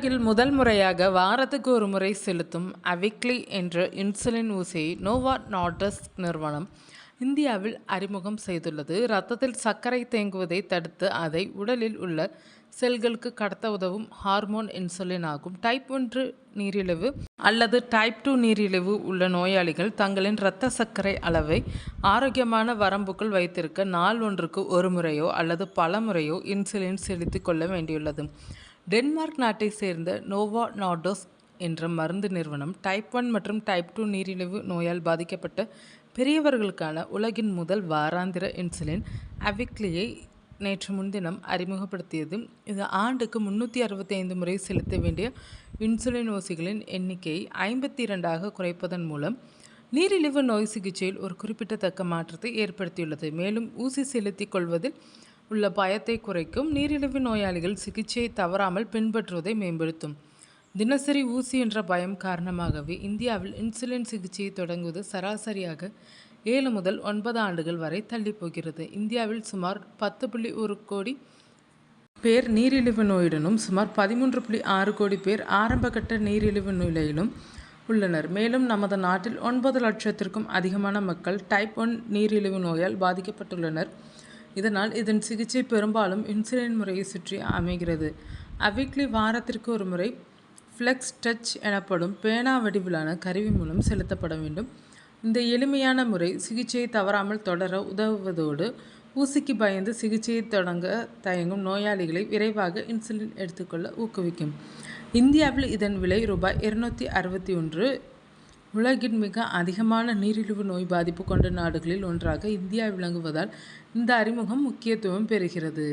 உலகில் முதல் முறையாக வாரத்துக்கு ஒரு முறை செலுத்தும் அவிக்லி என்ற இன்சுலின் ஊசியை நோவா நார்டிஸ்க் நிறுவனம் இந்தியாவில் அறிமுகம் செய்துள்ளது. இரத்தத்தில் சர்க்கரை தேங்குவதை தடுத்து அதை உடலில் உள்ள செல்களுக்கு கடத்த உதவும் ஹார்மோன் இன்சுலின் ஆகும். டைப் 1 நீரிழிவு அல்லது டைப் 2 நீரிழிவு உள்ள நோயாளிகள் தங்களின் இரத்த சர்க்கரை அளவை ஆரோக்கியமான வரம்புக்குள் வைத்திருக்க நாள் ஒன்றுக்கு ஒரு முறையோ அல்லது பல முறையோ இன்சுலின் செலுத்திக் கொள்ள வேண்டியுள்ளது. டென்மார்க் நாட்டை சேர்ந்த நோவா நார்டிஸ்க் என்ற மருந்து நிறுவனம் டைப் 1 மற்றும் டைப் 2 நீரிழிவு நோயால் பாதிக்கப்பட்ட பெரியவர்களுக்கான உலகின் முதல் வாராந்திர இன்சுலின் அவிக்லியை நேற்று முன்தினம் அறிமுகப்படுத்தியது. இது ஆண்டுக்கு 365 முறை செலுத்த வேண்டிய இன்சுலின் ஊசிகளின் எண்ணிக்கையை 52ஆக குறைப்பதன் மூலம் நீரிழிவு நோய் சிகிச்சையில் ஒரு குறிப்பிடத்தக்க மாற்றத்தை ஏற்படுத்தியுள்ளது. மேலும் ஊசி செலுத்திக் கொள்வதில் உள்ள பயத்தை குறைக்கும். நீரிழிவு நோயாளிகள் சிகிச்சையை தவறாமல் பின்பற்றுவதை மேம்படுத்தும். தினசரி ஊசி என்ற பயம் காரணமாகவே இந்தியாவில் இன்சுலின் சிகிச்சையை தொடங்குவது சராசரியாக 7 முதல் 9 ஆண்டுகள் வரை தள்ளி போகிறது. இந்தியாவில் சுமார் 10.1 கோடி பேர் நீரிழிவு நோயுடனும் சுமார் 13.6 கோடி பேர் ஆரம்பகட்ட நீரிழிவு நிலையிலும் உள்ளனர். மேலும் நமது நாட்டில் 9 லட்சத்திற்கும் அதிகமான மக்கள் டைப் 1 நீரிழிவு நோயால் பாதிக்கப்பட்டுள்ளனர். இதனால் இதன் சிகிச்சை பெரும்பாலும் இன்சுலின் முறையை சுற்றி அமைகிறது. அவிக்லி வாரத்திற்கு ஒரு முறை ஃப்ளெக்ஸ் டச் எனப்படும் பேனா வடிவிலான கருவி மூலம் செலுத்தப்பட வேண்டும். இந்த எளிமையான முறை சிகிச்சையை தவறாமல் தொடர உதவுவதோடு ஊசிக்கு பயந்து சிகிச்சையை தொடங்க தயங்கும் நோயாளிகளை விரைவாக இன்சுலின் எடுத்துக்கொள்ள ஊக்குவிக்கும். இந்தியாவில் இதன் விலை ரூபாய் 261. உலகின் மிக அதிகமான நீரிழிவு நோய் பாதிப்பு கொண்ட நாடுகளில் ஒன்றாக இந்தியா விளங்குவதால் இந்த அறிமுகம் முக்கியத்துவம் பெறுகிறது.